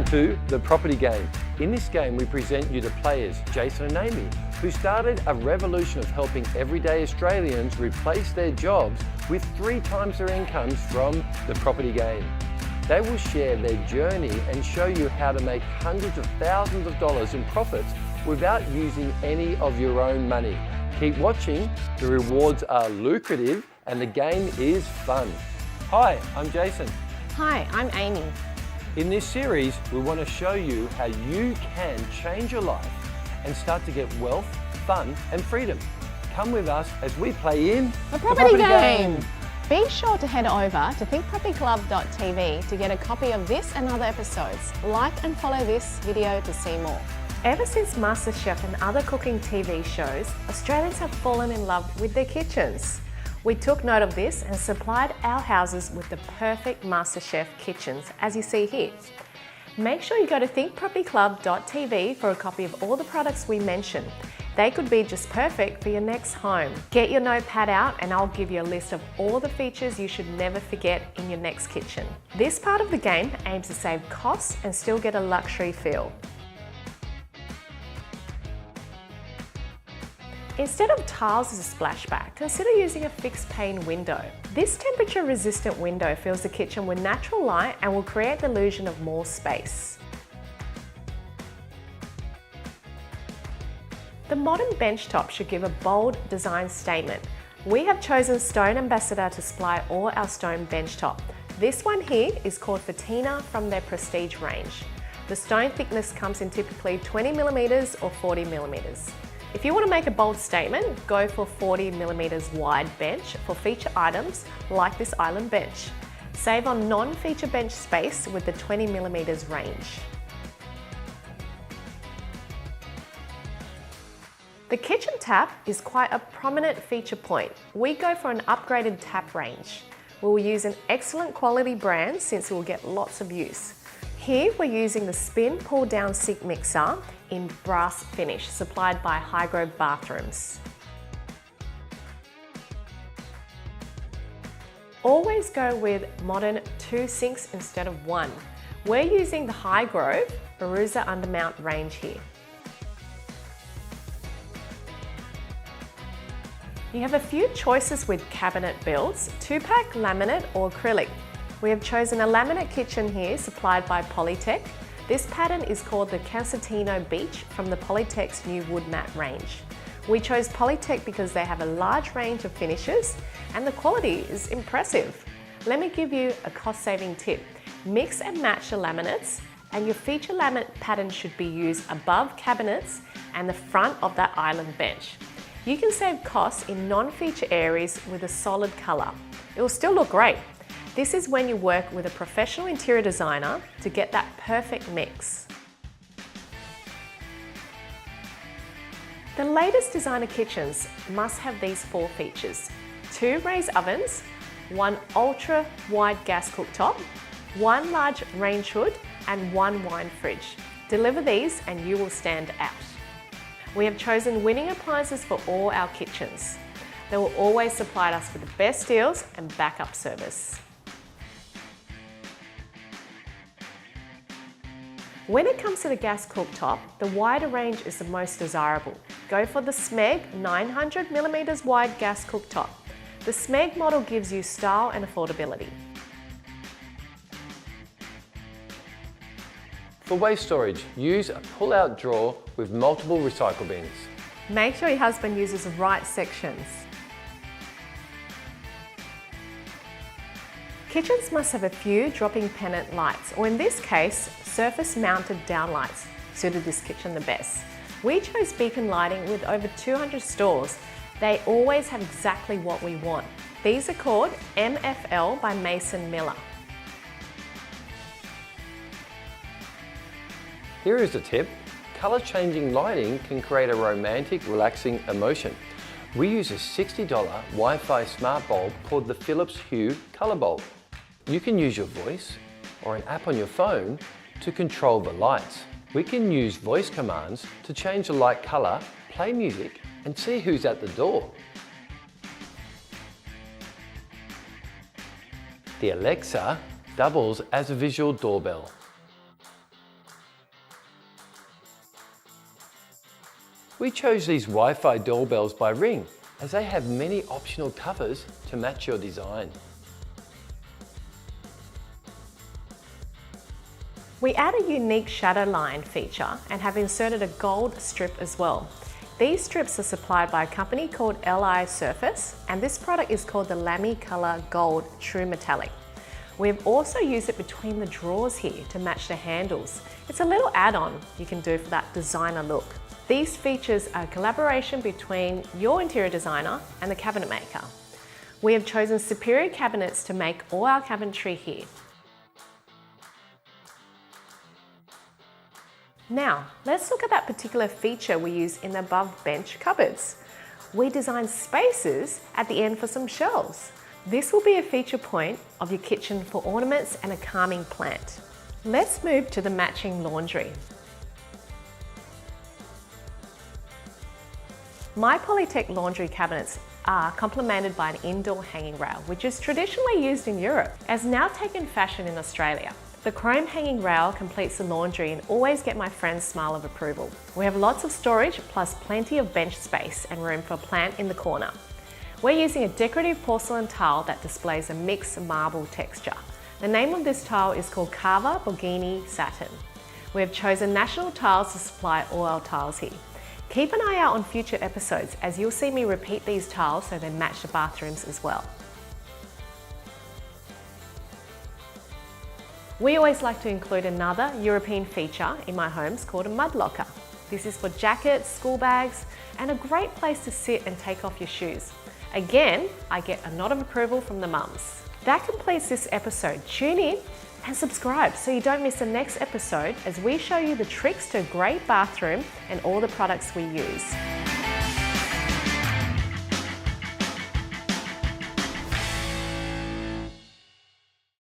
to The Property Game. In this game, we present you the players, Jason and Amy, who started a revolution of helping everyday Australians replace their jobs with 3 times their incomes from the property game. They will share their journey and show you how to make hundreds of thousands of dollars in profits without using any of your own money. Keep watching, the rewards are lucrative and the game is fun. Hi, I'm Jason. Hi, I'm Amy. In this series, we want to show you how you can change your life and start to get wealth, fun and freedom. Come with us as we play in The Property Game. Be sure to head over to thinkpropertyclub.tv to get a copy of this and other episodes. Like and follow this video to see more. Ever since MasterChef and other cooking TV shows, Australians have fallen in love with their kitchens. We took note of this and supplied our houses with the perfect MasterChef kitchens, as you see here. Make sure you go to thinkpropertyclub.tv for a copy of all the products we mentioned. They could be just perfect for your next home. Get your notepad out and I'll give you a list of all the features you should never forget in your next kitchen. This part of the game aims to save costs and still get a luxury feel. Instead of tiles as a splashback, consider using a fixed pane window. This temperature-resistant window fills the kitchen with natural light and will create the illusion of more space. The modern benchtop should give a bold design statement. We have chosen Stone Ambassador to supply all our stone benchtop. This one here is called Fatina from their Prestige range. The stone thickness comes in typically 20mm or 40mm. If you want to make a bold statement, go for 40mm wide bench for feature items like this island bench. Save on non-feature bench space with the 20mm range. The kitchen tap is quite a prominent feature point. We go for an upgraded tap range. We will use an excellent quality brand since it will get lots of use. Here we're using the spin pull down sink mixer in brass finish supplied by Hygrove Bathrooms. Always go with modern 2 sinks instead of 1. We're using the Hygrove Baruza Undermount range here. You have a few choices with cabinet builds, 2-pack, laminate or acrylic. We have chosen a laminate kitchen here supplied by Polytech. This pattern is called the Concertino Beach from the Polytech's new wood mat range. We chose Polytech because they have a large range of finishes and the quality is impressive. Let me give you a cost-saving tip. Mix and match your laminates and your feature laminate pattern should be used above cabinets and the front of that island bench. You can save costs in non-feature areas with a solid colour. It will still look great. This is when you work with a professional interior designer to get that perfect mix. The latest designer kitchens must have these 4 features. 2 raised ovens, 1 ultra wide gas cooktop, 1 large range hood and 1 wine fridge. Deliver these and you will stand out. We have chosen winning appliances for all our kitchens. They will always supply us with the best deals and backup service. When it comes to the gas cooktop, the wider range is the most desirable. Go for the Smeg 900mm wide gas cooktop. The Smeg model gives you style and affordability. For waste storage, use a pull-out drawer with multiple recycle bins. Make sure your husband uses the right sections. Kitchens must have a few dropping pendant lights, or in this case, surface-mounted downlights suited this kitchen the best. We chose beacon lighting with over 200 stores. They always have exactly what we want. These are called MFL by Mason Miller. Here is a tip. Colour-changing lighting can create a romantic, relaxing emotion. We use a $60 Wi-Fi smart bulb called the Philips Hue Colour Bulb. You can use your voice or an app on your phone to control the lights. We can use voice commands to change the light colour, play music and see who's at the door. The Alexa doubles as a visual doorbell. We chose these Wi-Fi doorbells by Ring as they have many optional covers to match your design. We add a unique shadow line feature and have inserted a gold strip as well. These strips are supplied by a company called LI Surface, and this product is called the Lamy Color Gold True Metallic. We've also used it between the drawers here to match the handles. It's a little add-on you can do for that designer look. These features are a collaboration between your interior designer and the cabinet maker. We have chosen superior cabinets to make all our cabinetry here. Now, let's look at that particular feature we use in the above bench cupboards. We designed spaces at the end for some shelves. This will be a feature point of your kitchen for ornaments and a calming plant. Let's move to the matching laundry. My Polytech laundry cabinets are complemented by an indoor hanging rail, which is traditionally used in Europe, has now taken fashion in Australia. The chrome hanging rail completes the laundry and always get my friend's smile of approval. We have lots of storage plus plenty of bench space and room for a plant in the corner. We're using a decorative porcelain tile that displays a mixed marble texture. The name of this tile is called Carver Borghini Satin. We have chosen national tiles to supply all our tiles here. Keep an eye out on future episodes as you'll see me repeat these tiles so they match the bathrooms as well. We always like to include another European feature in my homes called a mud locker. This is for jackets, school bags, and a great place to sit and take off your shoes. Again, I get a nod of approval from the mums. That completes this episode. Tune in and subscribe so you don't miss the next episode as we show you the tricks to a great bathroom and all the products we use.